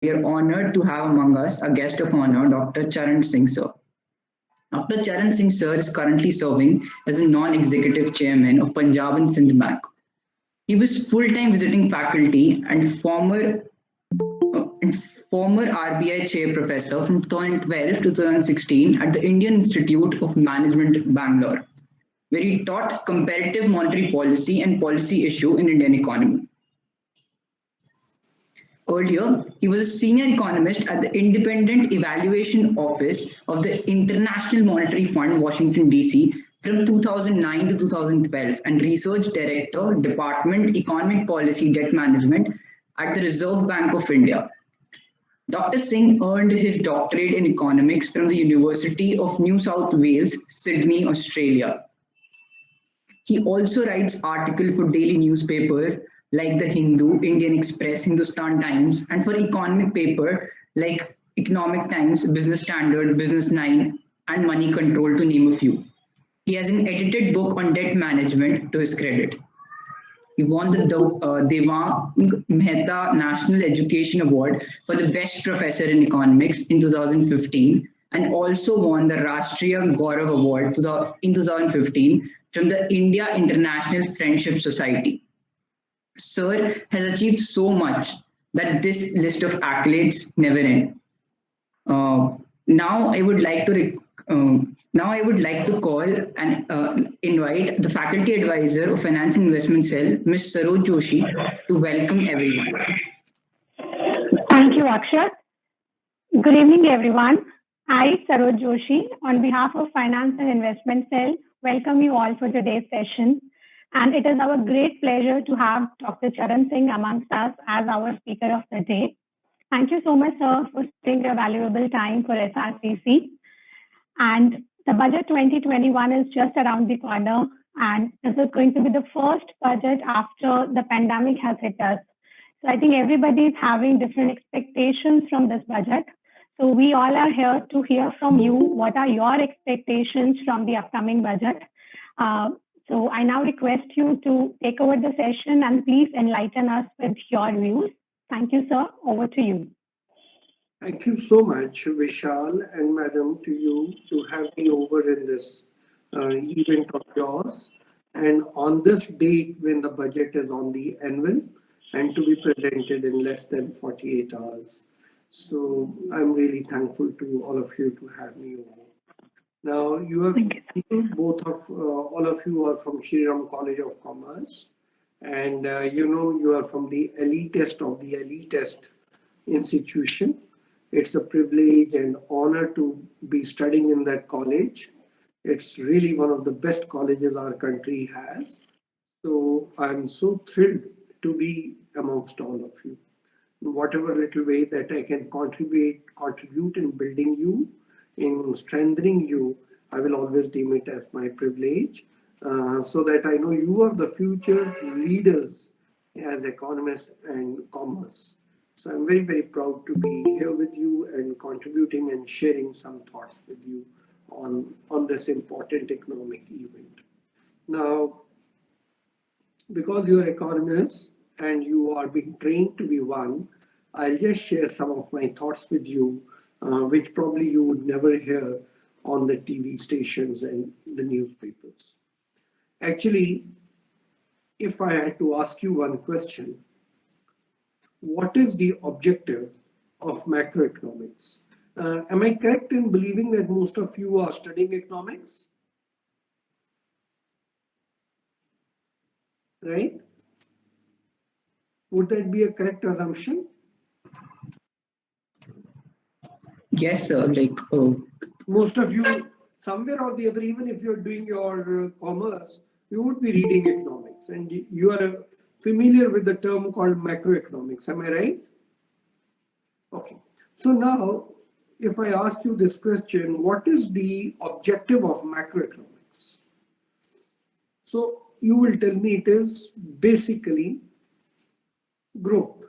we are honored to have among us a guest of honor, Dr. Charan Singh Sir. Dr. Charan Singh Sir is currently serving as a non-executive chairman of Punjab and Sindh Bank. He was full-time visiting faculty and former RBI chair professor from 2012 to 2016 at the Indian Institute of Management, Bangalore, where he taught comparative monetary policy and policy issue in Indian economy. Earlier, he was a senior economist at the Independent Evaluation Office of the International Monetary Fund, Washington, D.C. from 2009 to 2012 and Research Director, Department Economic Policy Debt Management at the Reserve Bank of India. Dr. Singh earned his doctorate in economics from the University of New South Wales, Sydney, Australia. He also writes articles for daily newspapers like The Hindu, Indian Express, Hindustan Times, and for economic paper like Economic Times, Business Standard, Business Nine, and Money Control, to name a few. He has an edited book on debt management to his credit. He won the Devang Mehta National Education Award for the Best Professor in Economics in 2015 and also won the Rashtriya Gaurav Award in 2015 from the India International Friendship Society. Sir has achieved so much that this list of accolades never end. Now I would like to call and invite the faculty advisor of Finance and Investment Cell, Ms. Saroj Joshi, to welcome everyone. Thank you, Akshat. Good evening, everyone. I, Saroj Joshi, on behalf of Finance and Investment Cell, welcome you all for today's session. And it is our great pleasure to have Dr. Charan Singh amongst us as our speaker of the day. Thank you so much, sir, for spending your valuable time for SRCC. And the budget 2021 is just around the corner, and this is going to be the first budget after the pandemic has hit us. So I think everybody is having different expectations from this budget. So we all are here to hear from you. What are your expectations from the upcoming budget? So I now request you to take over the session and please enlighten us with your views. Thank you, sir. Over to you. Thank you so much, Vishal and Madam, to you to have me over in this event of yours. And on this date when the budget is on the anvil and to be presented in less than 48 hours. So I'm really thankful to all of you to have me over. Now, you are all of you are from Shri Ram College of Commerce, and you are from the elitist of the elitist institution. It's a privilege and honor to be studying in that college. It's really one of the best colleges our country has. So I'm so thrilled to be amongst all of you. In whatever little way that I can contribute in building you, in strengthening you, I will always deem it as my privilege, so that I know you are the future leaders as economists and commerce. So I'm very, very proud to be here with you and contributing and sharing some thoughts with you on this important economic event. Now, because you are economists and you are being trained to be one, I'll just share some of my thoughts with you, which probably you would never hear on the TV stations and the newspapers. Actually, if I had to ask you one question, what is the objective of macroeconomics? Am I correct in believing that most of you are studying economics? Right? Would that be a correct assumption? Yes, sir. Most of you, somewhere or the other, even if you're doing your commerce, you would be reading economics, and you are familiar with the term called macroeconomics. Am I right? Okay. So now, if I ask you this question, what is the objective of macroeconomics? So you will tell me it is basically growth.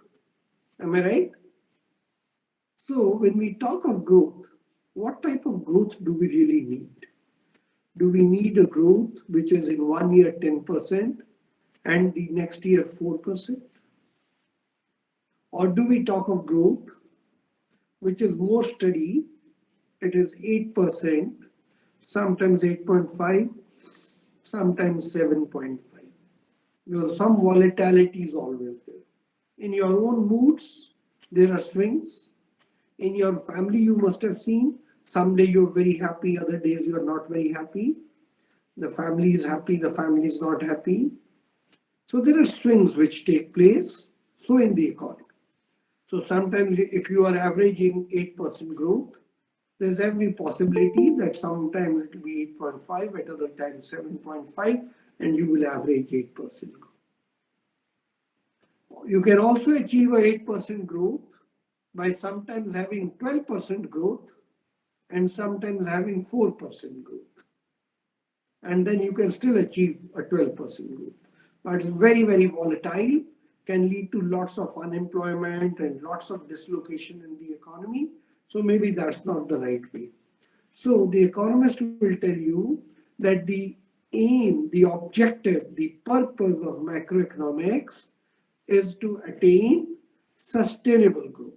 Am I right? So when we talk of growth, what type of growth do we really need? Do we need a growth which is in 1 year 10% and the next year 4%? Or do we talk of growth which is more steady. It is 8%, sometimes 8.5, sometimes 7.5. Because some volatility is always there. In your own moods, there are swings. In your family, you must have seen, someday you're very happy, other days you're not very happy. The family is happy, the family is not happy. So there are swings which take place, so in the economy. So sometimes if you are averaging 8% growth, there's every possibility that sometimes it will be 8.5, at other times 7.5, and you will average 8% growth. You can also achieve a 8% growth by sometimes having 12% growth and sometimes having 4% growth. And then you can still achieve a 12% growth. But it's very, very volatile, can lead to lots of unemployment and lots of dislocation in the economy. So maybe that's not the right way. So the economist will tell you that the aim, the objective, the purpose of macroeconomics is to attain sustainable growth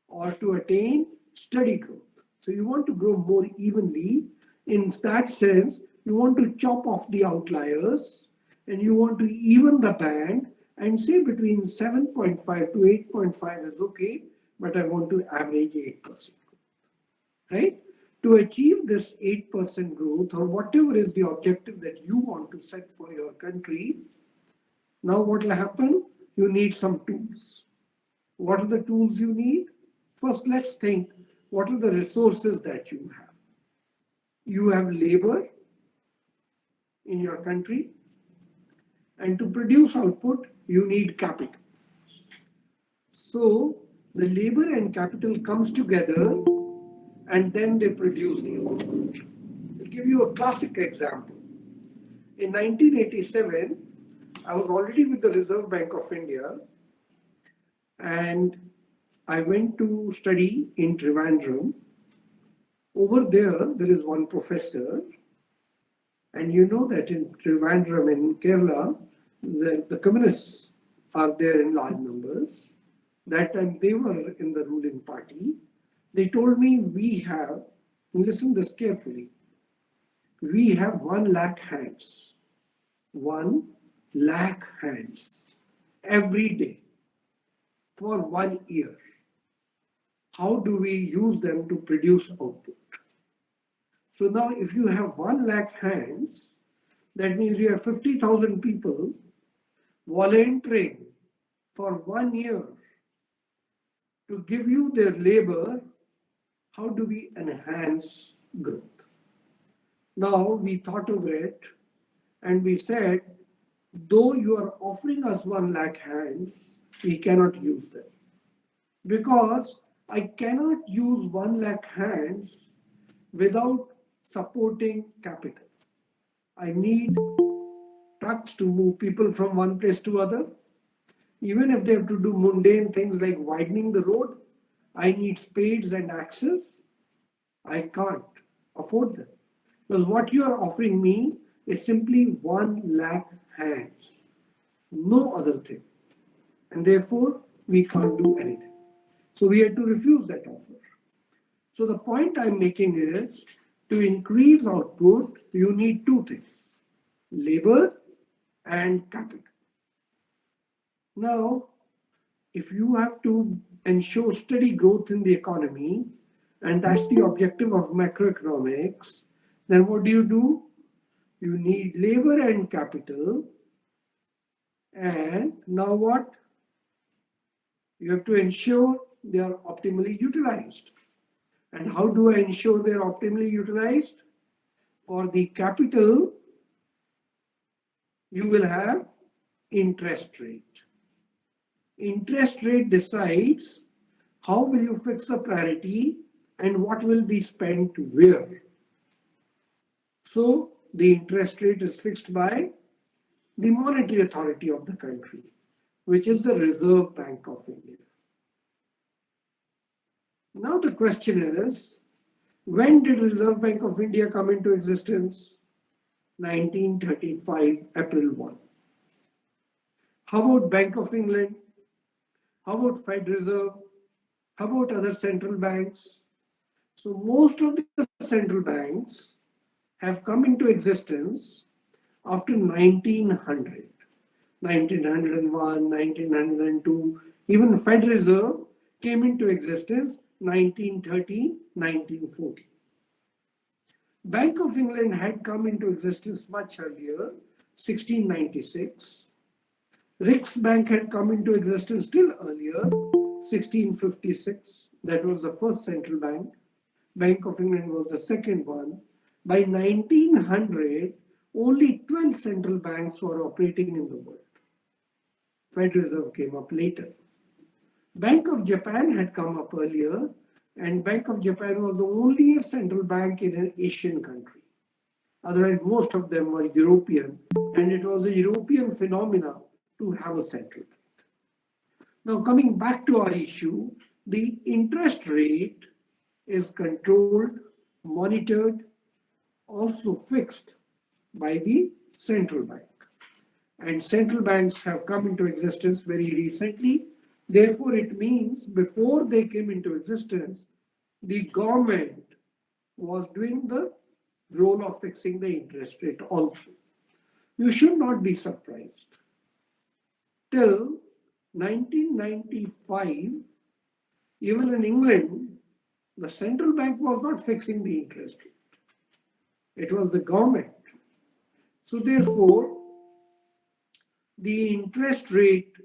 or to attain steady growth. So you want to grow more evenly. In that sense, you want to chop off the outliers and you want to even the band and say between 7.5 to 8.5 is okay, but I want to average 8%, right? To achieve this 8% growth or whatever is the objective that you want to set for your country, now what will happen? You need some tools. What are the tools you need? First, let's think, what are the resources that you have? You have labor in your country, and to produce output, you need capital. So the labor and capital comes together and then they produce the output. I'll give you a classic example. In 1987, I was already with the Reserve Bank of India and I went to study in Trivandrum. Over there is one professor, and you know that in Trivandrum in Kerala, the communists are there in large numbers. That time they were in the ruling party. They told me we have, listen this carefully, we have 1 lakh hands. 1 lakh hands every day for 1 year. How do we use them to produce output? So now if you have 1 lakh hands, that means you have 50,000 people volunteering for 1 year to give you their labor. How do we enhance growth? Now we thought over it and we said, though you are offering us 1 lakh hands, we cannot use them because I cannot use 1 lakh hands without supporting capital. I need trucks to move people from one place to other. Even if they have to do mundane things like widening the road, I need spades and axes. I can't afford them. Because what you are offering me is simply 1 lakh hands, no other thing. And therefore, we can't do anything. So we had to refuse that offer. So the point I'm making is, to increase output, you need 2 things, labor and capital. Now, if you have to ensure steady growth in the economy, and that's the objective of macroeconomics, then what do? You need labor and capital. And now what? You have to ensure they are optimally utilized. And how do I ensure they are optimally utilized? For the capital, you will have interest rate. Interest rate decides how will you fix the priority and what will be spent where. So the interest rate is fixed by the monetary authority of the country, which is the Reserve Bank of India. Now the question is, when did Reserve Bank of India come into existence? 1935, April 1. How about Bank of England? How about Fed Reserve? How about other central banks? So most of the central banks have come into existence after 1900, 1901, 1902. Even Fed Reserve came into existence 1930, 1940. Bank of England had come into existence much earlier, 1696. Bank had come into existence still earlier, 1656. That was the first central bank. Bank of England was the second one. By 1900, only 12 central banks were operating in the world. Fed Reserve came up later. Bank of Japan had come up earlier, and Bank of Japan was the only central bank in an Asian country. Otherwise, most of them were European, and it was a European phenomenon to have a central bank. Now, coming back to our issue, the interest rate is controlled, monitored, also fixed by the central bank. And central banks have come into existence very recently. Therefore, it means before they came into existence, the government was doing the role of fixing the interest rate also. You should not be surprised. Till 1995, even in England, the central bank was not fixing the interest rate. It was the government. So therefore, the interest rate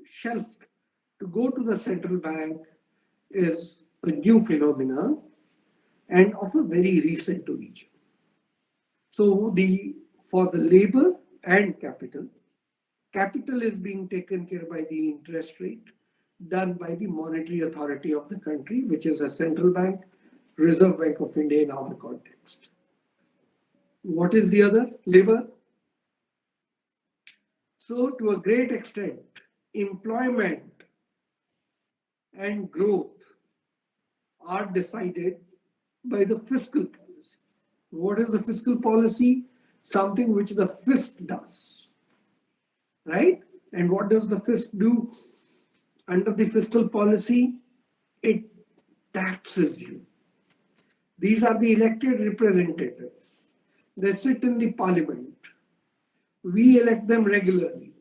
shelved to go to the central bank is a new phenomenon and of a very recent origin. So for the labor and capital is being taken care by the interest rate done by the monetary authority of the country, which is a central bank, Reserve Bank of India in our context. What is the other? Labor. So to a great extent, employment and growth are decided by the fiscal policy. What is the fiscal policy? Something which the fisc does, right? And what does the fisc do? Under the fiscal policy, it taxes you. These are the elected representatives. They sit in the parliament. We elect them regularly.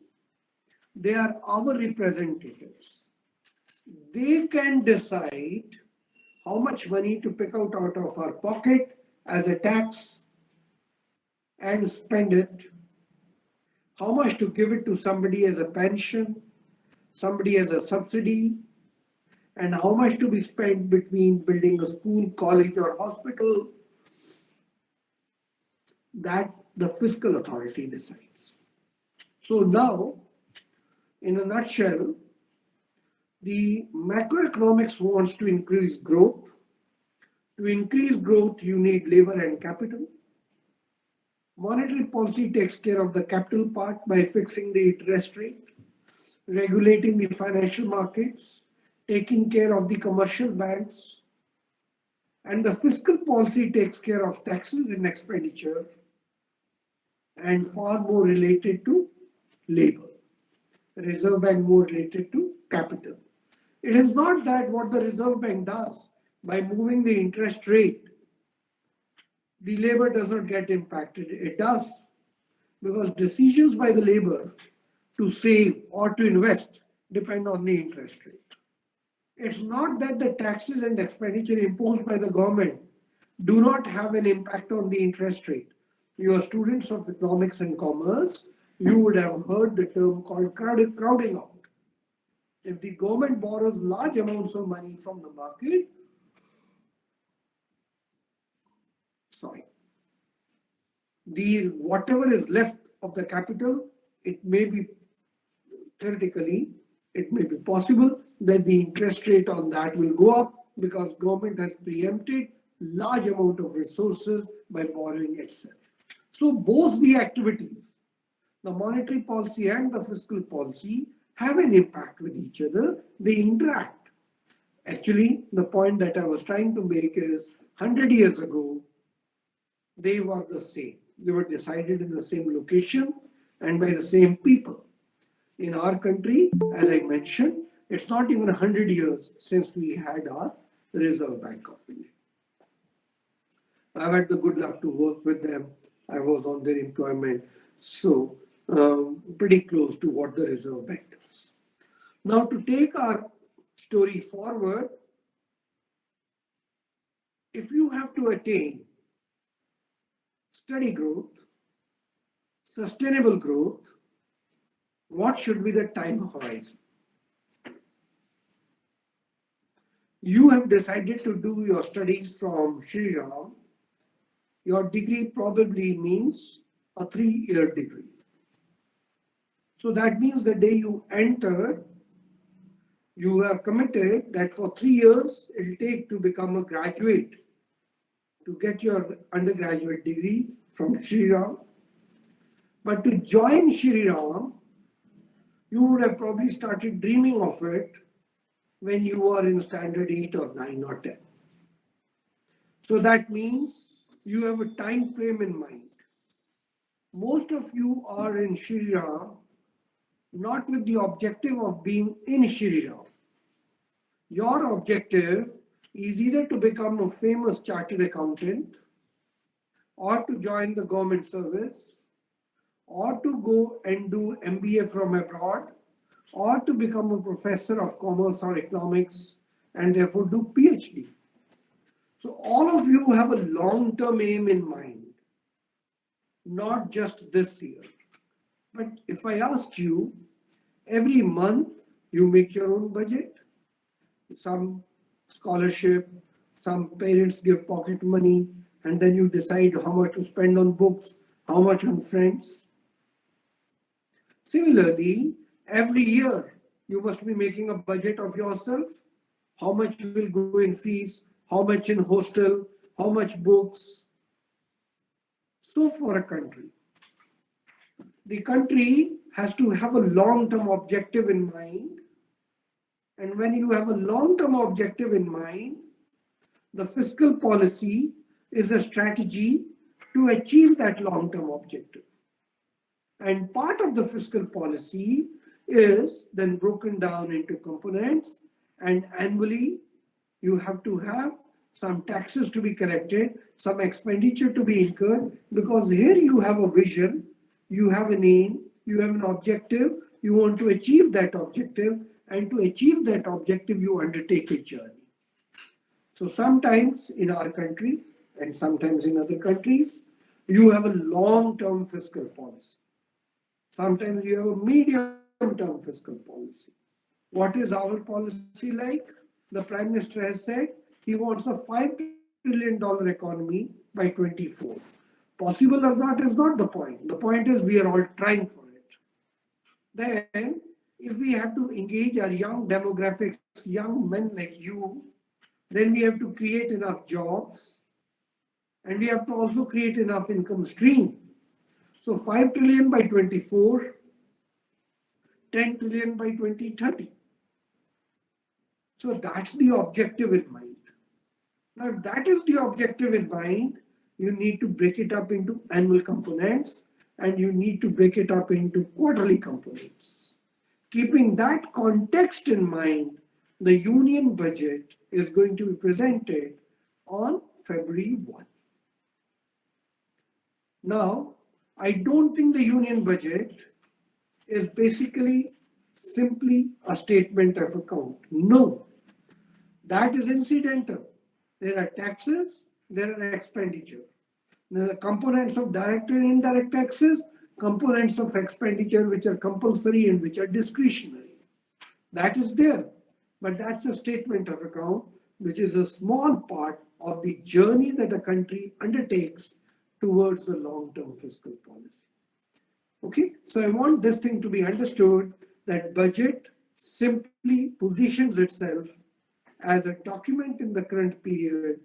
They are our representatives. They can decide how much money to pick out of our pocket as a tax and spend it, how much to give it to somebody as a pension, somebody as a subsidy, and how much to be spent between building a school, college, or hospital. That the fiscal authority decides. So now, in a nutshell, the macroeconomics wants to increase growth. To increase growth, you need labor and capital. Monetary policy takes care of the capital part by fixing the interest rate, regulating the financial markets, taking care of the commercial banks, and the fiscal policy takes care of taxes and expenditure, and far more related to labor. The Reserve Bank more related to capital. It is not that what the Reserve Bank does by moving the interest rate, the labor does not get impacted. It does, because decisions by the labor to save or to invest depend on the interest rate. It's not that the taxes and expenditure imposed by the government do not have an impact on the interest rate. You are students of economics and commerce, you would have heard the term called crowding out. If the government borrows large amounts of money from the market, whatever is left of the capital, it may be theoretically, it may be possible that the interest rate on that will go up because government has preempted large amount of resources by borrowing itself. So both the activities, the monetary policy and the fiscal policy, have an impact with each other. They interact. Actually, the point that I was trying to make is 100 years ago, they were the same. They were decided in the same location and by the same people. In our country, as I mentioned, It's not even 100 years since we had our Reserve Bank of India. I've had the good luck to work with them. I was on their employment, so pretty close to what the Reserve Bank does. Now, to take our story forward, if you have to attain steady growth, sustainable growth, what should be the time horizon? You have decided to do your studies from Shri Ram. Your degree probably means a 3-year degree. So that means the day you enter, you are committed that for 3 years it will take to become a graduate, to get your undergraduate degree from Shri Ram. But to join Shri Ram, you would have probably started dreaming of it when you were in standard 8 or 9 or 10. So that means you have a time frame in mind. Most of you are in Shri Ram not with the objective of being in Shri Ram. Your objective is either to become a famous chartered accountant, or to join the government service, or to go and do MBA from abroad, or to become a professor of commerce or economics and therefore do PhD. So all of you have a long-term aim in mind, not just this year. But if I ask you, every month you make your own budget, some scholarship, some parents give pocket money, and then you decide how much to spend on books, how much on friends. Similarly, every year you must be making a budget of yourself, how much will go in fees, how much in hostel, how much books. So for a country, the country has to have a long-term objective in mind. And when you have a long-term objective in mind, the fiscal policy is a strategy to achieve that long-term objective. And part of the fiscal policy is then broken down into components, and annually you have to have some taxes to be collected, some expenditure to be incurred, because here you have a vision, you have an aim, you have an objective, you want to achieve that objective, and to achieve that objective you undertake a journey. So sometimes in our country and sometimes in other countries, you have a long-term fiscal policy. Sometimes you have a medium-term fiscal policy. What is our policy like? The Prime Minister has said he wants a $5 trillion economy by 24. Possible or not is not the point. The point is we are all trying for it. Then, if we have to engage our young demographics, young men like you, then we have to create enough jobs, and we have to also create enough income stream. So 5 trillion by 24, 10 trillion by 2030. So that's the objective in mind. Now, if that is the objective in mind, you need to break it up into annual components, and you need to break it up into quarterly components. Keeping that context in mind, the union budget is going to be presented on February 1. Now, I don't think the union budget is basically simply a statement of account. No, that is incidental. There are taxes, there are expenditure. There are components of direct and indirect taxes, components of expenditure which are compulsory and which are discretionary. That is there, but that's a statement of account, which is a small part of the journey that a country undertakes towards the long-term fiscal policy. Okay, so I want this thing to be understood that budget simply positions itself as a document in the current period,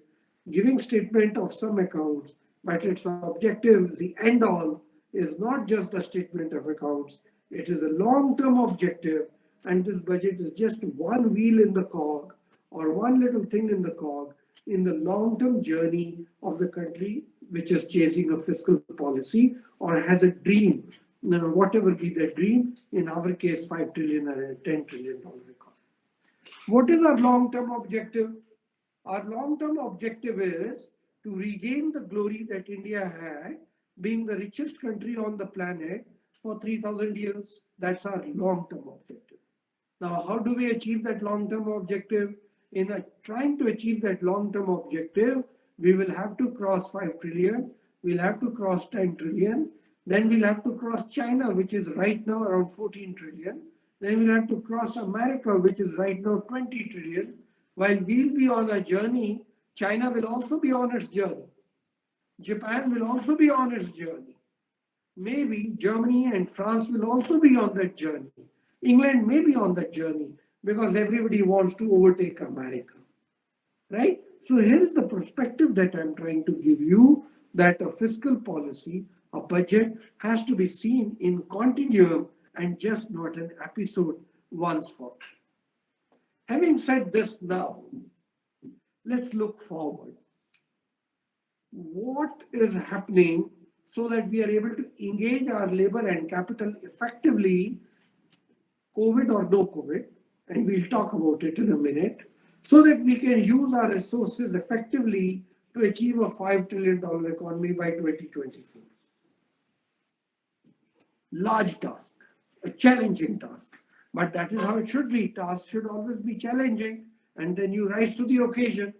giving statement of some accounts, but its objective, the end all, is not just the statement of accounts. It is a long-term objective, and this budget is just one wheel in the cog, or one little thing in the cog, in the long-term journey of the country, which is chasing a fiscal policy or has a dream, whatever be the dream, in our case, $5 trillion or a $10 trillion economy. What is our long-term objective? Our long-term objective is to regain the glory that India had, being the richest country on the planet for 3,000 years. That's our long-term objective. Now, how do we achieve that long-term objective? In trying to achieve that long-term objective, we will have to cross 5 trillion, we'll have to cross 10 trillion, then we'll have to cross China, which is right now around 14 trillion, then we'll have to cross America, which is right now 20 trillion. While we'll be on a journey, China will also be on its journey. Japan will also be on its journey. Maybe Germany and France will also be on that journey. England may be on that journey because everybody wants to overtake America, right? So here's the perspective that I'm trying to give you, that a fiscal policy, a budget has to be seen in continuum and just not an episode once for all. Having said this now, let's look forward. What is happening so that we are able to engage our labor and capital effectively, COVID or no COVID, and we'll talk about it in a minute, so that we can use our resources effectively to achieve a $5 trillion economy by 2024. Large task, a challenging task, but that is how it should be. Tasks should always be challenging, and then you rise to the occasion,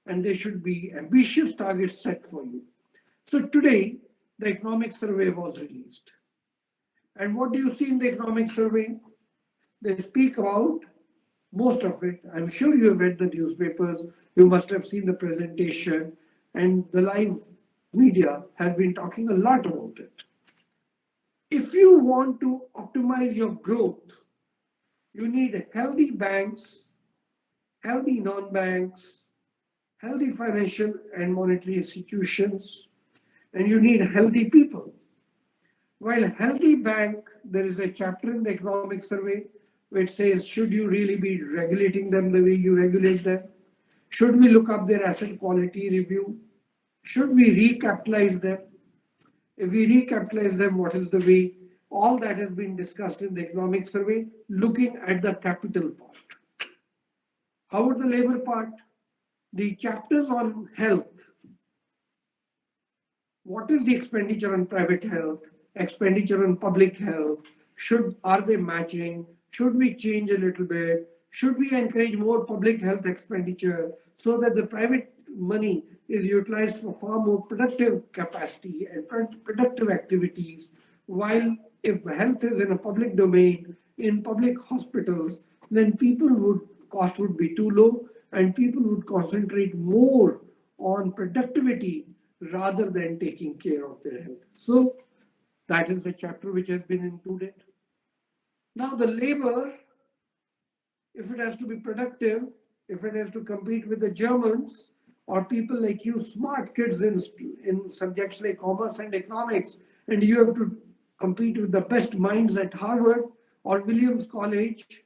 and there should be ambitious targets set for you. So today, the economic survey was released. And what do you see in the economic survey? They speak about most of it. I'm sure you have read the newspapers, you must have seen the presentation, and the live media has been talking a lot about it. If you want to optimize your growth, you need healthy banks, healthy non-banks, healthy financial and monetary institutions, and you need healthy people. While healthy bank, there is a chapter in the economic survey which says, should you really be regulating them the way you regulate them? Should we look up their asset quality review? Should we recapitalize them? If we recapitalize them, what is the way? All that has been discussed in the economic survey, looking at the capital part. How about the labor part? The chapters on health. What is the expenditure on private health? Expenditure on public health? Are they matching? Should we change a little bit? Should we encourage more public health expenditure so that the private money is utilized for far more productive capacity and productive activities? While if health is in a public domain, in public hospitals, then cost would be too low and people would concentrate more on productivity rather than taking care of their health. So that is the chapter which has been included. Now the labor, if it has to be productive, if it has to compete with the Germans or people like you, smart kids in subjects like commerce and economics, and you have to compete with the best minds at Harvard or Williams College,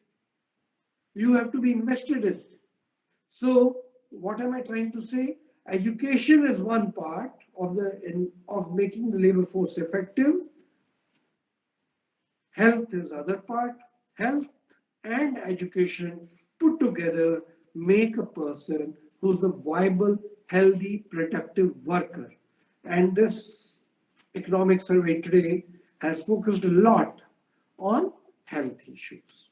you have to be invested in. So what am I trying to say? Education is one part of making the labor force effective. Health is other part. Health and education put together make a person who's a viable, healthy, productive worker. And this economic survey today has focused a lot on health issues.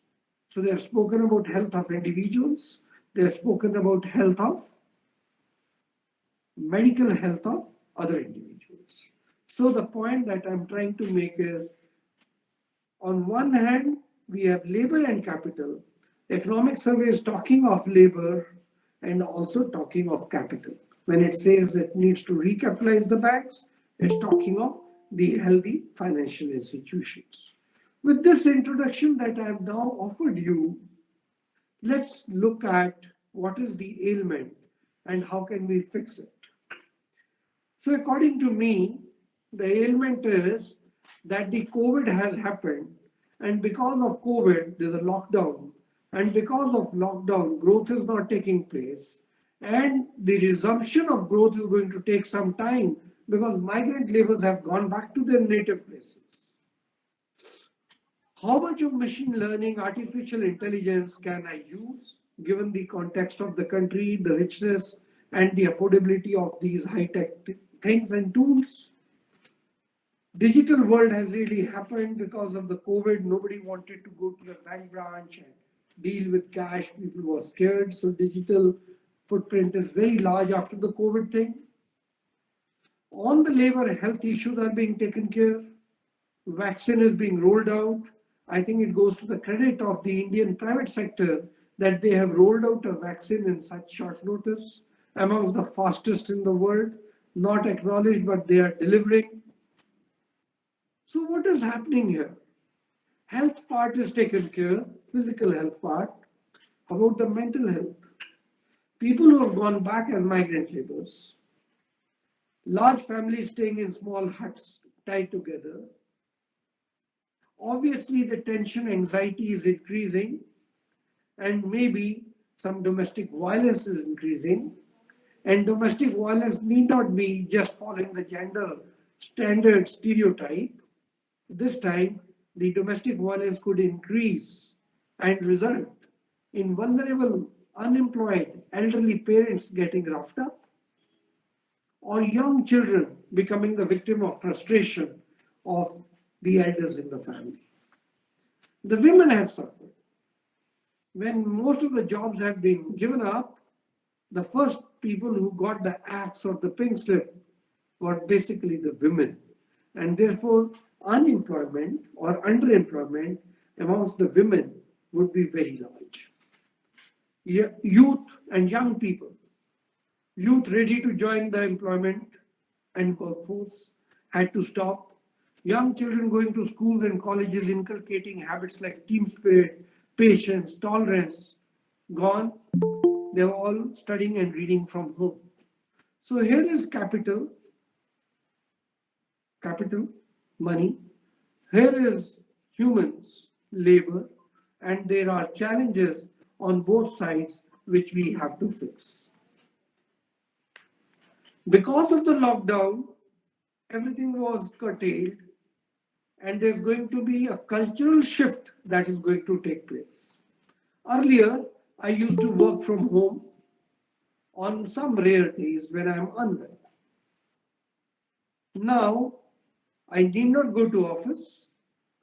So they have spoken about health of individuals. They have spoken about medical health of other individuals. So the point that I'm trying to make is, on one hand, we have labor and capital. The economic survey is talking of labor and also talking of capital. When it says it needs to recapitalize the banks, it's talking of the healthy financial institutions. With this introduction that I have now offered you, let's look at what is the ailment and how can we fix it. So according to me, the ailment is that the COVID has happened, and because of COVID, there's a lockdown, and because of lockdown, growth is not taking place, and the resumption of growth is going to take some time because migrant laborers have gone back to their native places. How much of machine learning, artificial intelligence can I use? given the context of the country, the richness and the affordability of these high-tech things and tools. Digital world has really happened because of the COVID. Nobody wanted to go to the bank branch and deal with cash. People were scared. So digital footprint is very large after the COVID thing. On the labor, health issues are being taken care. Vaccine is being rolled out. I think it goes to the credit of the Indian private sector that they have rolled out a vaccine in such short notice, amongst the fastest in the world, not acknowledged, but they are delivering. So what is happening here? Health part is taken care, physical health part. How about the mental health? People who have gone back as migrant laborers, large families staying in small huts tied together. Obviously, the tension, anxiety is increasing, and maybe some domestic violence is increasing. And domestic violence need not be just following the gender standard stereotype. This time, the domestic violence could increase and result in vulnerable, unemployed, elderly parents getting roughed up, or young children becoming the victim of frustration of the elders in the family. The women have suffered. When most of the jobs have been given up, the first people who got the axe or the pink slip were basically the women. And therefore, unemployment or underemployment amongst the women would be very large. Youth and young people, youth ready to join the employment and workforce had to stop. Young children going to schools and colleges inculcating habits like team spirit, patience, tolerance, gone. They were all studying and reading from home. So here is capital, money. Here is humans, labor, and there are challenges on both sides which we have to fix. Because of the lockdown, everything was curtailed, and there's going to be a cultural shift that is going to take place. Earlier, I used to work from home on some rare days when I'm unwell. Now, I need not go to office.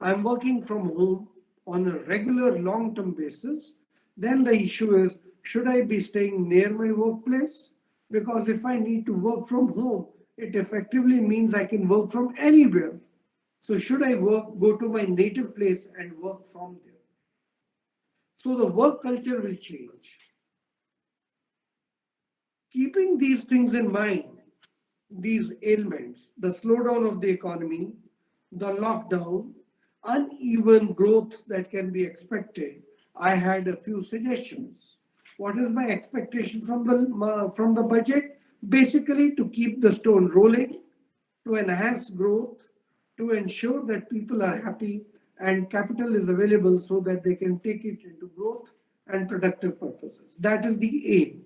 I'm working from home on a regular long-term basis. Then the issue is, should I be staying near my workplace? Because if I need to work from home, it effectively means I can work from anywhere. So should I go to my native place and work from there? So the work culture will change. Keeping these things in mind, these ailments, the slowdown of the economy, the lockdown, uneven growth that can be expected, I had a few suggestions. What is my expectation from the budget? Basically, to keep the stone rolling, to enhance growth, to ensure that people are happy and capital is available so that they can take it into growth and productive purposes. That is the aim.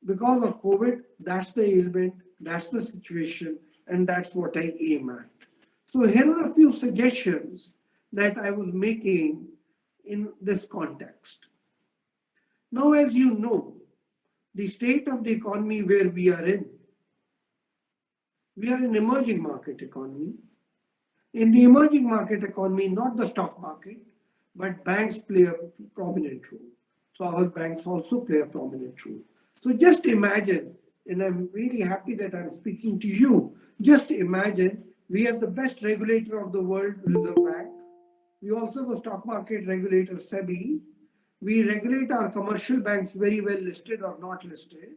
Because of COVID, that's the ailment, that's the situation, and that's what I aim at. So here are a few suggestions that I was making in this context. Now, as you know, the state of the economy where we are in, we are an emerging market economy. In the emerging market economy, not the stock market, but banks play a prominent role. So our banks also play a prominent role. So just imagine, and I'm really happy that I'm speaking to you, just imagine we have the best regulator of the world, Reserve Bank. We also have a stock market regulator, SEBI. We regulate our commercial banks very well listed or not listed.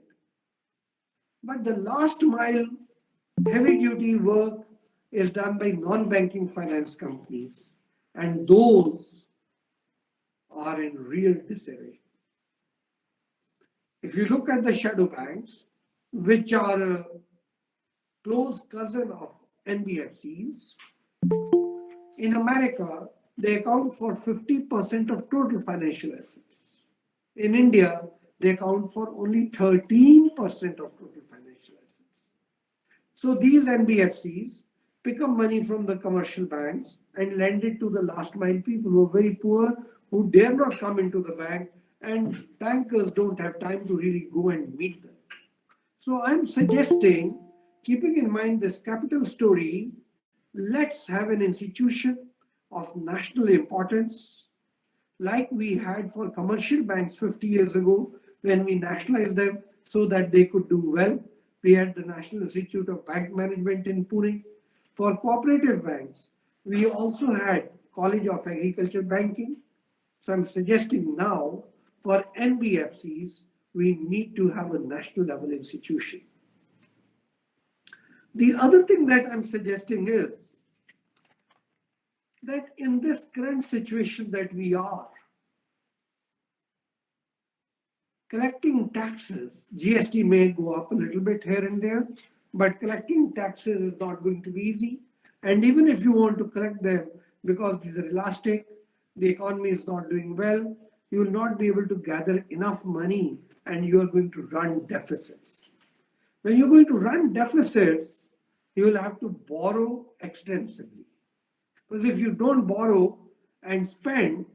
But the last mile heavy duty work is done by non-banking finance companies, and those are in real disarray. If you look at the shadow banks, which are a close cousin of NBFCs, in America, they account for 50% of total financial assets. In India, they account for only 13% of total financial assets. So these NBFCs pick up money from the commercial banks and lend it to the last mile people who are very poor, who dare not come into the bank and bankers don't have time to really go and meet them. So I'm suggesting, keeping in mind this capital story, let's have an institution of national importance like we had for commercial banks 50 years ago when we nationalized them so that they could do well. We had the National Institute of Bank Management in Pune. For cooperative banks, we also had College of Agriculture Banking. So I'm suggesting now for NBFCs, we need to have a national level institution. The other thing that I'm suggesting is that in this current situation that we are, collecting taxes, GST may go up a little bit here and there, but collecting taxes is not going to be easy. And even if you want to collect them, because these are elastic, the economy is not doing well, you will not be able to gather enough money and you are going to run deficits. When you're going to run deficits, you will have to borrow extensively. Because if you don't borrow and spend,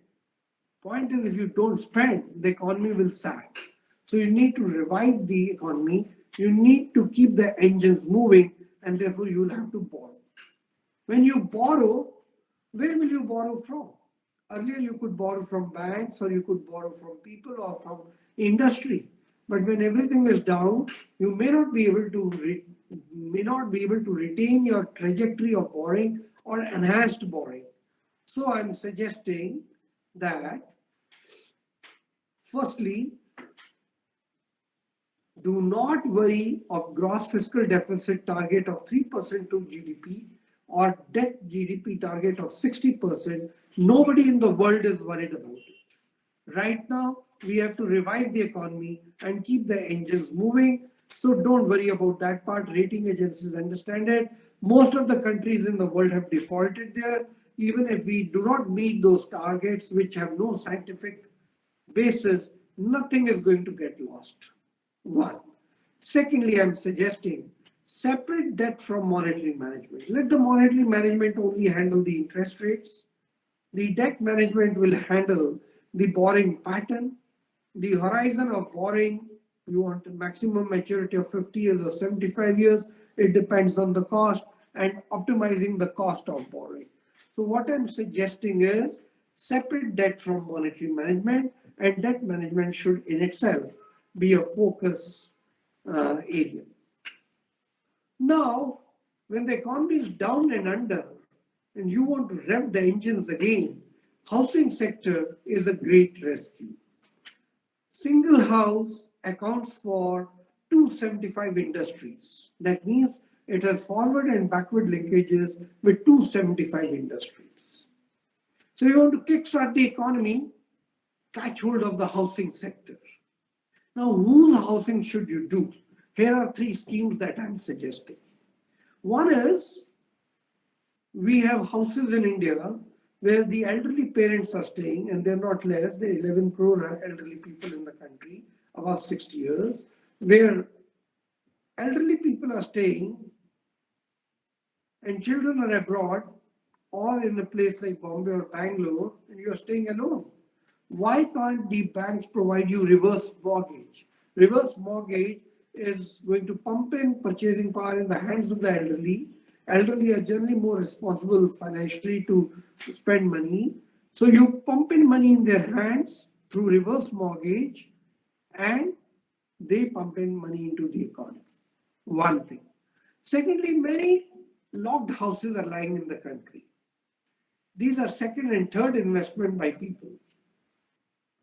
point is if you don't spend, the economy will sag. So you need to revive the economy, you need to keep the engines moving, and therefore you will have to borrow. When you borrow, where will you borrow from? Earlier you could borrow from banks, or you could borrow from people or from industry. But when everything is down, you may not be able to retain your trajectory of borrowing or enhanced borrowing. So I'm suggesting that firstly, do not worry of gross fiscal deficit target of 3% to GDP or debt GDP target of 60%. Nobody in the world is worried about it. Right now, we have to revive the economy and keep the engines moving. So don't worry about that part. Rating agencies understand it. Most of the countries in the world have defaulted there. Even if we do not meet those targets, which have no scientific basis, nothing is going to get lost. One. Secondly, I'm suggesting separate debt from monetary management. Let the monetary management only handle the interest rates. The debt management will handle the borrowing pattern, the horizon of borrowing. You want a maximum maturity of 50 years or 75 years. It depends on the cost, and optimizing the cost of borrowing. So what I'm suggesting is separate debt from monetary management, and debt management should in itself be a focus area. Now, when the economy is down and under, and you want to rev the engines again, housing sector is a great rescue. Single house accounts for 275 industries. That means it has forward and backward linkages with 275 industries. So you want to kickstart the economy, catch hold of the housing sector. Now, whose housing should you do? Here are three schemes that I'm suggesting. One is, we have houses in India where the elderly parents are staying, and they're not less, there are 11 crore elderly people in the country above 60 years, where elderly people are staying and children are abroad or in a place like Bombay or Bangalore, and you're staying alone. Why can't the banks provide you reverse mortgage? Reverse mortgage is going to pump in purchasing power in the hands of the elderly. Elderly are generally more responsible financially to spend money. So you pump in money in their hands through reverse mortgage, and they pump in money into the economy. One thing. Secondly, many locked houses are lying in the country. These are second and third investment by people.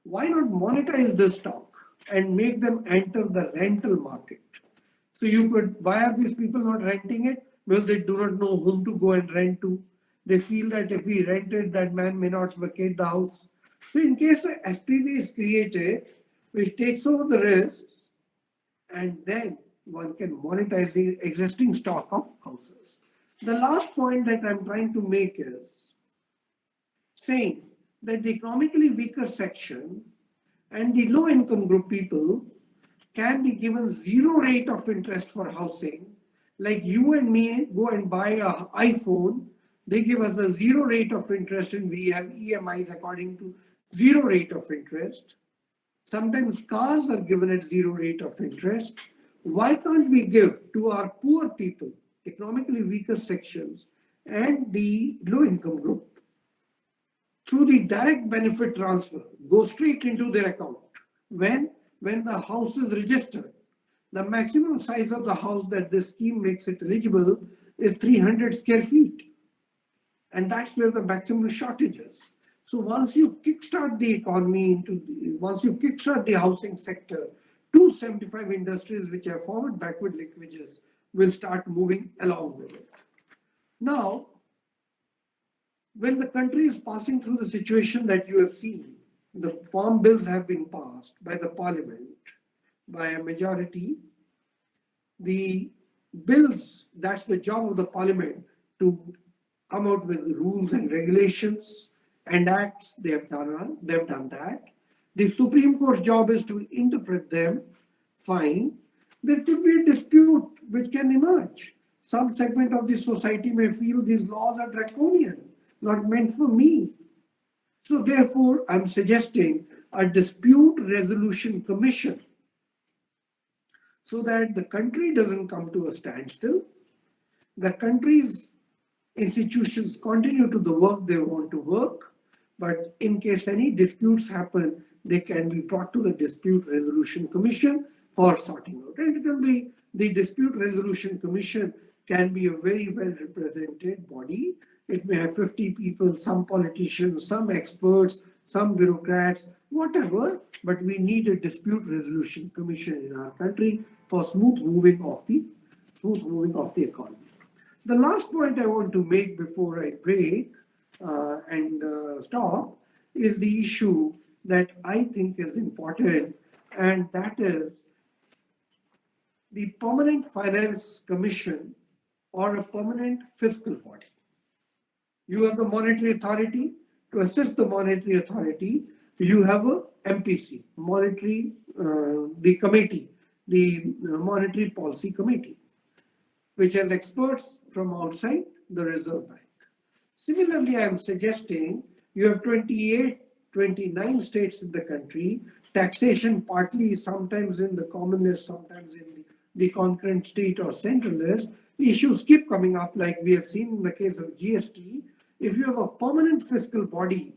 Why not monetize the stock and make them enter the rental market? So you could, why are these people not renting it? Because they do not know whom to go and rent to. They feel that if we rent it, that man may not vacate the house. So in case a SPV is created, which takes over the risks, and then one can monetize the existing stock of houses. The last point that I'm trying to make is saying that the economically weaker section and the low income group people can be given zero rate of interest for housing. Like you and me go and buy an iPhone, they give us a zero rate of interest, and we have EMIs according to zero rate of interest. Sometimes cars are given at 0 rate of interest. Why can't we give to our poor people, economically weaker sections, and the low income group through the direct benefit transfer, go straight into their account when the house is registered? The maximum size of the house that this scheme makes it eligible is 300 square feet. And that's where the maximum shortage is. So once you kickstart the economy once you kickstart the housing sector, 275 industries which have forward backward linkages will start moving along with it. Now, when the country is passing through the situation that you have seen, the farm bills have been passed by the parliament by a majority. The bills, that's the job of the parliament to come out with rules and regulations and acts. They have done that. The Supreme Court's job is to interpret them. Fine. There could be a dispute which can emerge. Some segment of the society may feel these laws are draconian, not meant for me. So therefore, I'm suggesting a dispute resolution commission so that the country doesn't come to a standstill. The country's institutions continue to the work they want to work, but in case any disputes happen, they can be brought to the Dispute Resolution Commission for sorting out. And it can be, the Dispute Resolution Commission can be a very well represented body. It may have 50 people, some politicians, some experts, some bureaucrats, whatever, but we need a Dispute Resolution Commission in our country for smooth moving of the economy. The last point I want to make before I break and stop is the issue that I think is important, and that is the Permanent Finance Commission or a permanent fiscal body. You have the Monetary Authority. To assist the Monetary Authority, you have a MPC, the committee, the Monetary Policy Committee, which has experts from outside the Reserve Bank. Similarly, I am suggesting you have 29 states in the country, taxation partly sometimes in the common list, sometimes in the concurrent state or central list. Issues keep coming up, like we have seen in the case of GST. If you have a permanent fiscal body,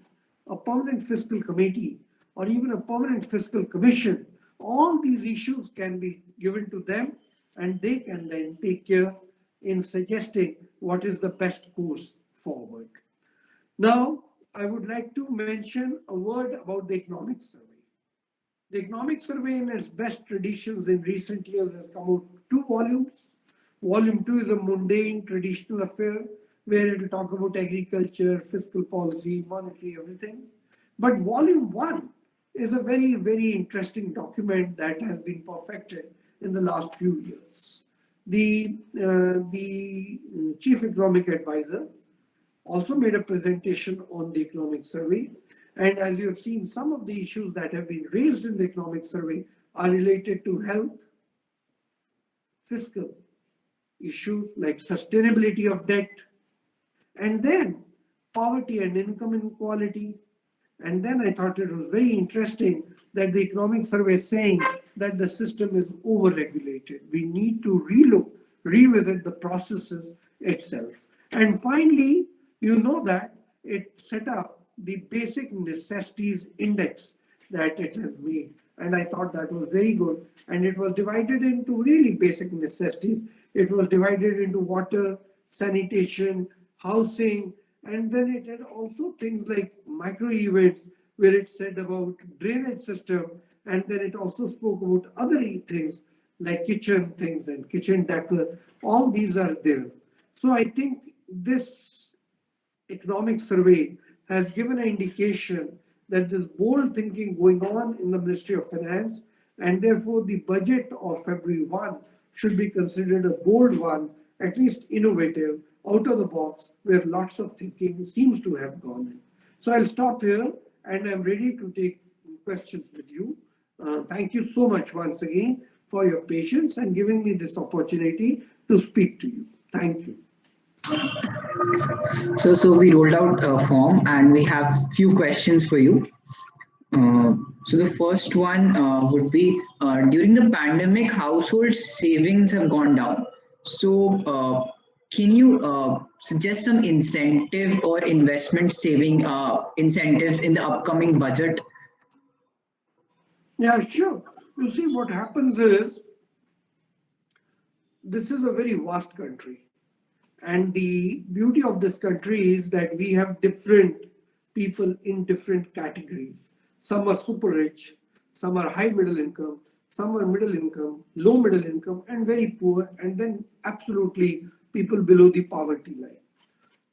a permanent fiscal committee, or even a permanent fiscal commission, all these issues can be given to them and they can then take care in suggesting what is the best course forward. Now, I would like to mention a word about the economic survey. The economic survey in its best traditions in recent years has come out 2 volumes. Volume 2 is a mundane traditional affair where it will talk about agriculture, fiscal policy, monetary, everything. But volume 1 is a very, very interesting document that has been perfected in the last few years. The chief economic advisor also made a presentation on the economic survey. And as you have seen, some of the issues that have been raised in the economic survey are related to health, fiscal issues like sustainability of debt, and then poverty and income inequality. And then I thought it was very interesting that the economic survey is saying that the system is over-regulated. We need to revisit the processes itself. And finally, you know that it set up the basic necessities index that it has made. And I thought that was very good. And it was divided into really basic necessities. It was divided into water, sanitation, housing, and then it had also things like micro events where it said about drainage system, and then it also spoke about other things like kitchen things and kitchen decor. All these are there. So I think this economic survey has given an indication that there's bold thinking going on in the Ministry of Finance, and therefore the budget of February 1 should be considered a bold one, at least innovative, out of the box, where lots of thinking seems to have gone in. So I'll stop here and I'm ready to take questions with you. Thank you so much once again for your patience and giving me this opportunity to speak to you. Thank you. So we rolled out a form and we have few questions for you. So the first one would be during the pandemic, household savings have gone down. So can you suggest some incentive or investment saving incentives in the upcoming budget? Yeah, sure. You see, what happens is this is a very vast country. And the beauty of this country is that we have different people in different categories. Some are super rich, some are high middle income, some are middle income, low middle income, and very poor, and then absolutely people below the poverty line.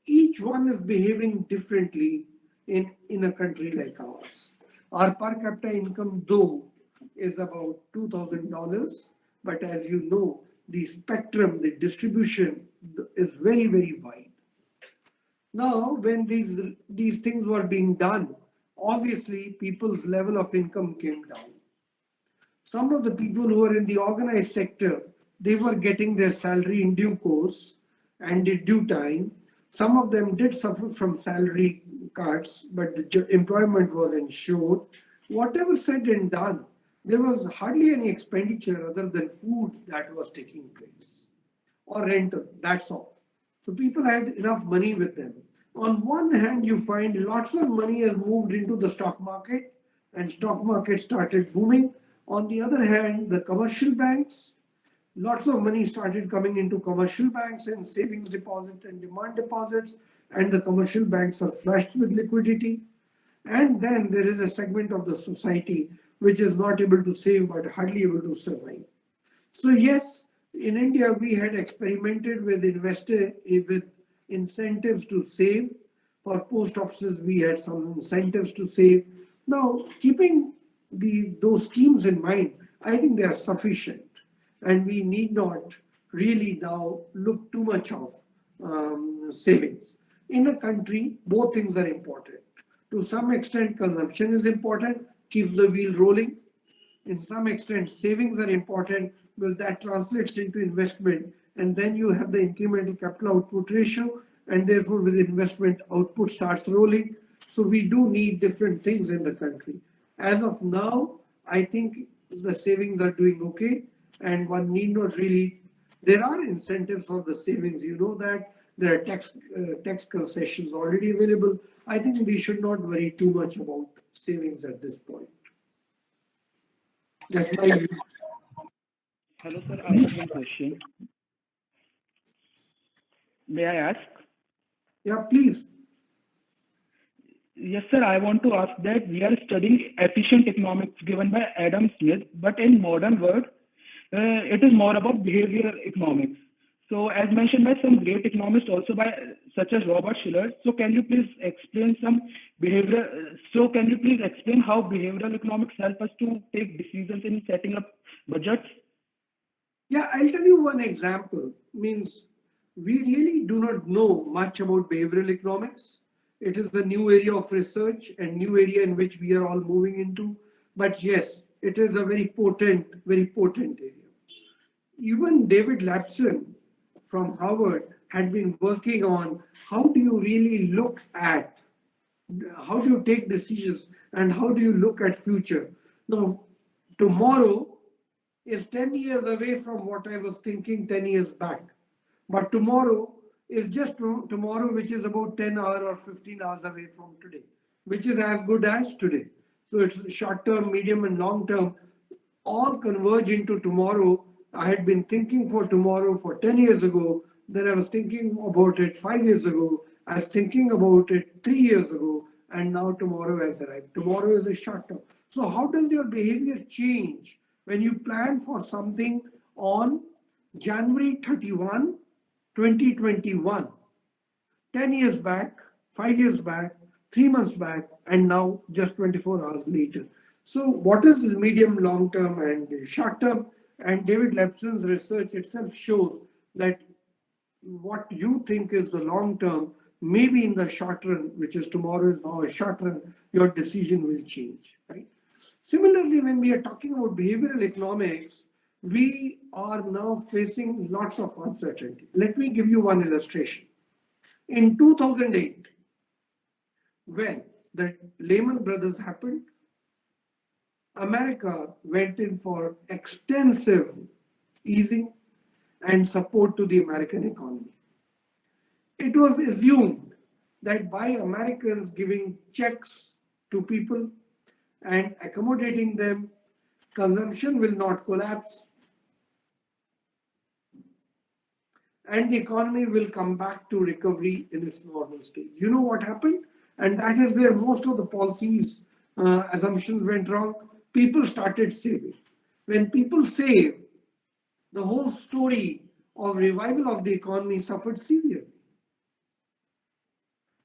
Each one is behaving differently in a country like ours. Our per capita income, though, is about $2,000, but as you know, the spectrum, the distribution is very, very wide. Now, when these things were being done, obviously people's level of income came down. Some of the people who are in the organized sector, they were getting their salary in due course and in due time. Some of them did suffer from salary cuts, but the employment was ensured. Whatever said and done, there was hardly any expenditure other than food that was taking place or rental, that's all. So people had enough money with them. On one hand, you find lots of money has moved into the stock market and stock market started booming. On the other hand, the commercial banks, lots of money started coming into commercial banks and savings deposit and demand deposits, and the commercial banks are flushed with liquidity. And then there is a segment of the society which is not able to save but hardly able to survive. So yes, in India we had experimented with with incentives to save. For post offices, we had some incentives to save. Now, keeping those schemes in mind, I think they are sufficient, and we need not really now look too much of savings. In a country, both things are important. To some extent, consumption is important, keeps the wheel rolling. In some extent, savings are important, well, that translates into investment, and then you have the incremental capital output ratio, and therefore with investment, output starts rolling. So we do need different things in the country. As of now, I think the savings are doing okay, and one need not really, there are incentives for the savings, you know that there are tax concessions already available. I think we should not worry too much about savings at this point. That's my view. Hello, sir. I have one question. May I ask? Yeah, please. Yes, sir. I want to ask that we are studying efficient economics given by Adam Smith, but in modern world, it is more about behavioral economics. So, as mentioned by some great economists, also by such as Robert Shiller. So, can you please explain some behavioral? So, can you please explain how behavioral economics help us to take decisions in setting up budgets? Yeah, I'll tell you one example. Means we really do not know much about behavioral economics. It is the new area of research and new area in which we are all moving into. But yes, it is a very potent area. Even David Lapson from Harvard had been working on how do you really look at, how do you take decisions and how do you look at future. Now, tomorrow is 10 years away from what I was thinking 10 years back. But tomorrow is just tomorrow, which is about 10 hours or 15 hours away from today, which is as good as today. So it's short term, medium, and long term all converge into tomorrow. I had been thinking for tomorrow for 10 years ago, then I was thinking about it 5 years ago, I was thinking about it 3 years ago, and now tomorrow has arrived. Tomorrow is a short term. So, how does your behavior change when you plan for something on January 31, 2021? 10 years back, 5 years back, 3 months back, and now just 24 hours later. So, what is this medium, long term, and short term? And David Lapson's research itself shows that what you think is the long term, maybe in the short run, which is tomorrow is now a short run, your decision will change, right? Similarly, when we are talking about behavioral economics, we are now facing lots of uncertainty. Let me give you one illustration. In 2008, when the Lehman Brothers happened, America went in for extensive easing and support to the American economy. It was assumed that by Americans giving checks to people and accommodating them, consumption will not collapse and the economy will come back to recovery in its normal state. You know what happened? And that is where most of the policies assumptions went wrong. People started saving. When people save, the whole story of revival of the economy suffered severely.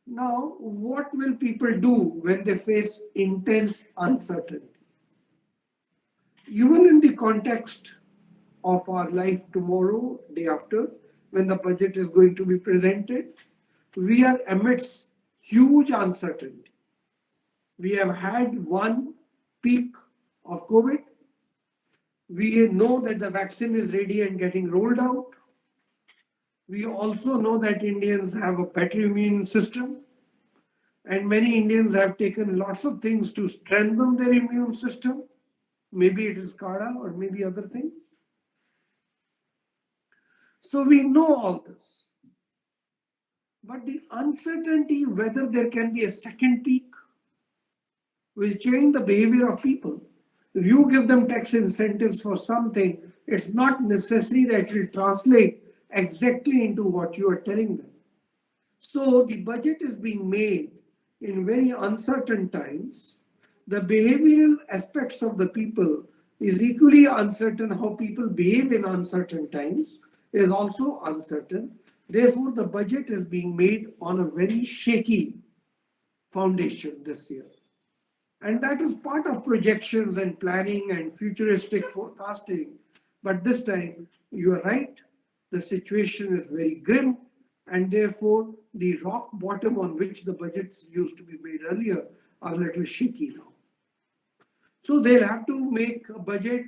Now, what will people do when they face intense uncertainty? Even in the context of our life tomorrow, day after, when the budget is going to be presented, we are amidst huge uncertainty. We have had one peak of COVID. We know that the vaccine is ready and getting rolled out. We also know that Indians have a better immune system, and many Indians have taken lots of things to strengthen their immune system. Maybe it is Kada or maybe other things. So we know all this. But the uncertainty whether there can be a second peak will change the behavior of people. If you give them tax incentives for something, it's not necessary that it will translate exactly into what you are telling them. So the budget is being made in very uncertain times. The behavioral aspects of the people is equally uncertain. How people behave in uncertain times is also uncertain. Therefore, the budget is being made on a very shaky foundation this year. And that is part of projections and planning and futuristic forecasting. But this time, you are right, the situation is very grim, and therefore the rock bottom on which the budgets used to be made earlier are a little shaky now. So they'll have to make a budget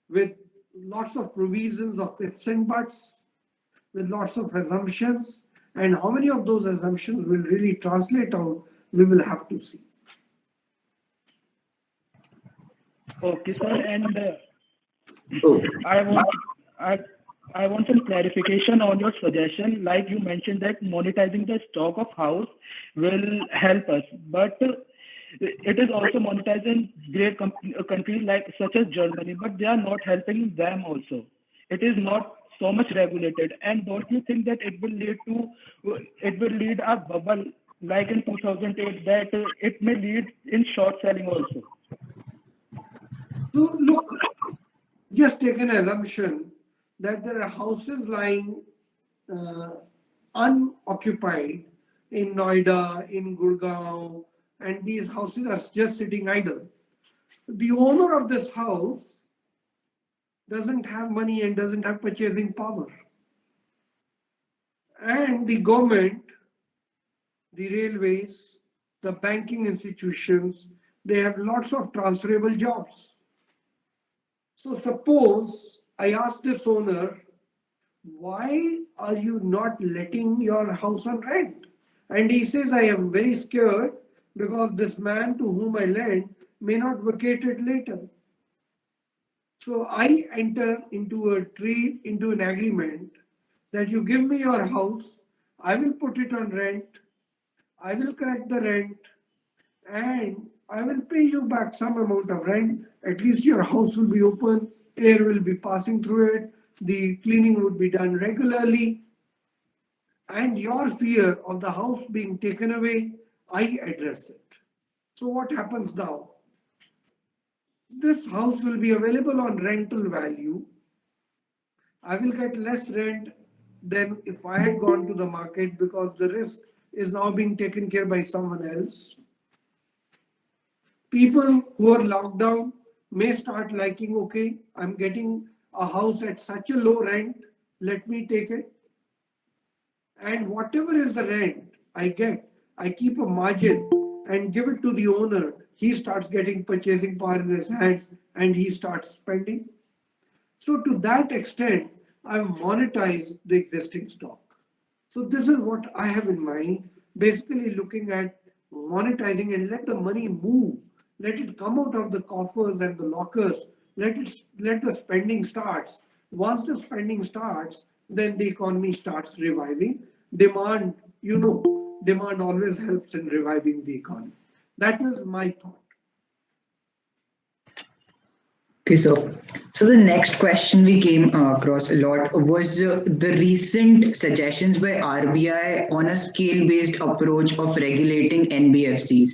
with lots of provisions of ifs and buts, with lots of assumptions, and how many of those assumptions will really translate out, we will have to see. Okay, sir, and Oh, I want some clarification on your suggestion. Like you mentioned that monetizing the stock of house will help us, but it is also monetizing great countries like such as Germany, but they are not helping them also. It is not so much regulated, and don't you think that it will lead a bubble like in 2008 that it may lead in short selling also? So look, just take an assumption that there are houses lying unoccupied in Noida, in Gurgaon, and these houses are just sitting idle. The owner of this house doesn't have money and doesn't have purchasing power. And the government, the railways, the banking institutions, they have lots of transferable jobs. So suppose I ask this owner, why are you not letting your house on rent? And he says, I am very scared because this man to whom I lend may not vacate it later. So I enter into a trade, into an agreement that you give me your house, I will put it on rent, I will collect the rent, and I will pay you back some amount of rent. At least your house will be open, air will be passing through it, the cleaning would be done regularly, and your fear of the house being taken away, I address it. So what happens now? This house will be available on rental value. I will get less rent than if I had gone to the market because the risk is now being taken care by someone else. People who are locked down may start liking, okay, I'm getting a house at such a low rent, let me take it. And whatever is the rent I get, I keep a margin and give it to the owner. He starts getting purchasing power in his hands and he starts spending. So to that extent, I've monetized the existing stock. So this is what I have in mind, basically looking at monetizing and let the money move Let it come out of the coffers and the lockers. Let the spending starts. Once the spending starts, then the economy starts reviving. Demand, demand always helps in reviving the economy. That was my thought. Okay, so the next question we came across a lot was the recent suggestions by RBI on a scale-based approach of regulating NBFCs.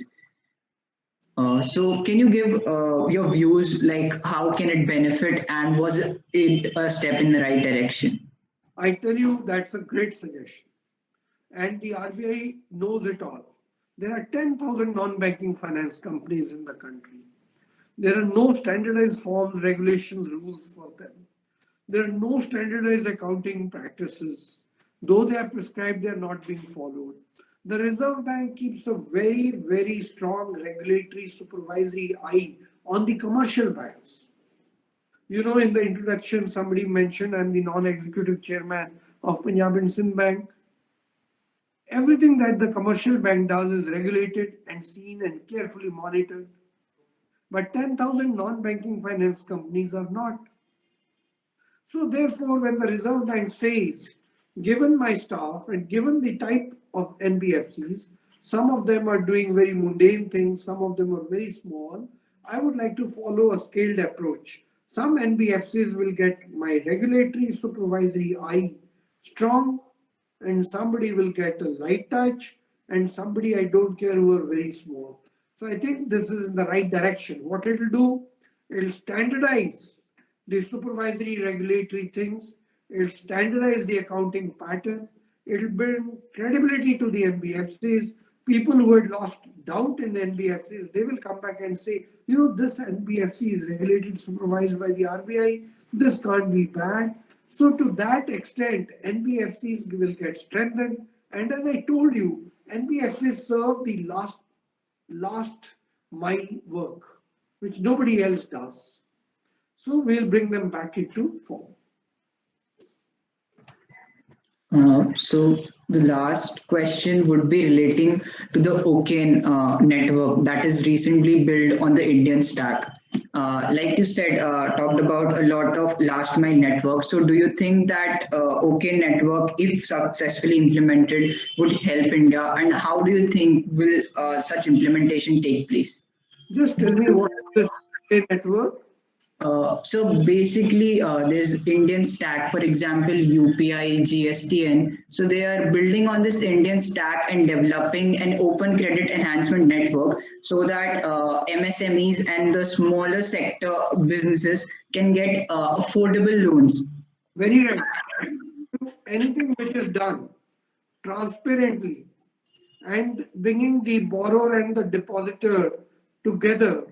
So can you give your views, like how can it benefit and was it a step in the right direction? I tell you, that's a great suggestion. And the RBI knows it all. There are 10,000 non-banking finance companies in the country. There are no standardized forms, regulations, rules for them. There are no standardized accounting practices. Though they are prescribed, they are not being followed. The Reserve Bank keeps a very, very strong regulatory supervisory eye on the commercial banks. In the introduction, somebody mentioned I'm the non-executive chairman of Punjab and Sindh Bank. Everything that the commercial bank does is regulated and seen and carefully monitored. But 10,000 non-banking finance companies are not. So therefore, when the Reserve Bank says, given my staff and given the type of NBFCs, some of them are doing very mundane things, some of them are very small, I would like to follow a scaled approach. Some NBFCs will get my regulatory supervisory eye strong, and somebody will get a light touch, and somebody I don't care who are very small. So I think this is in the right direction. What it will do, it will standardize the supervisory regulatory things, it will standardize the accounting pattern, it will bring credibility to the NBFCs. People who had lost doubt in NBFCs, they will come back and say, this NBFC is regulated, supervised by the RBI, this can't be bad. So to that extent, NBFCs will get strengthened. And as I told you, NBFCs serve the last mile work, which nobody else does. So we'll bring them back into form. So the last question would be relating to the OCAN network that is recently built on the Indian stack. Like you said, talked about a lot of last mile network. So do you think that OCAN network, if successfully implemented, would help India? And how do you think will such implementation take place? Just tell me what is this network? So basically, there's Indian stack, for example, UPI, GSTN. So they are building on this Indian stack and developing an open credit enhancement network so that MSMEs and the smaller sector businesses can get affordable loans. Very right. Anything which is done transparently and bringing the borrower and the depositor together,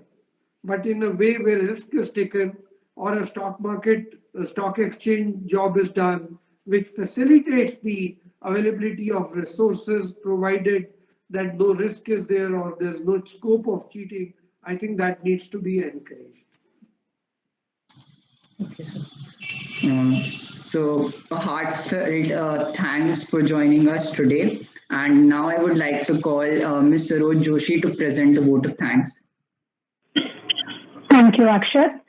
but in a way where risk is taken, or a stock exchange job is done, which facilitates the availability of resources provided that no risk is there or there's no scope of cheating, I think that needs to be encouraged. Okay, sir. So a heartfelt thanks for joining us today. And now I would like to call Ms. Saroj Joshi to present the vote of thanks. Thank you, Akshat.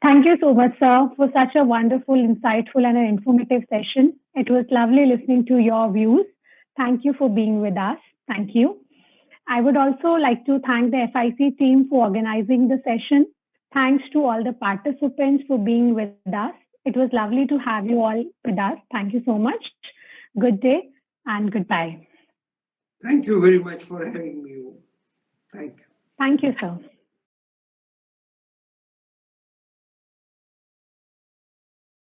Thank you so much, sir, for such a wonderful, insightful, and an informative session. It was lovely listening to your views. Thank you for being with us. Thank you. I would also like to thank the FIC team for organizing the session. Thanks to all the participants for being with us. It was lovely to have you all with us. Thank you so much. Good day and goodbye. Thank you very much for having me. Thank you. Thank you, sir.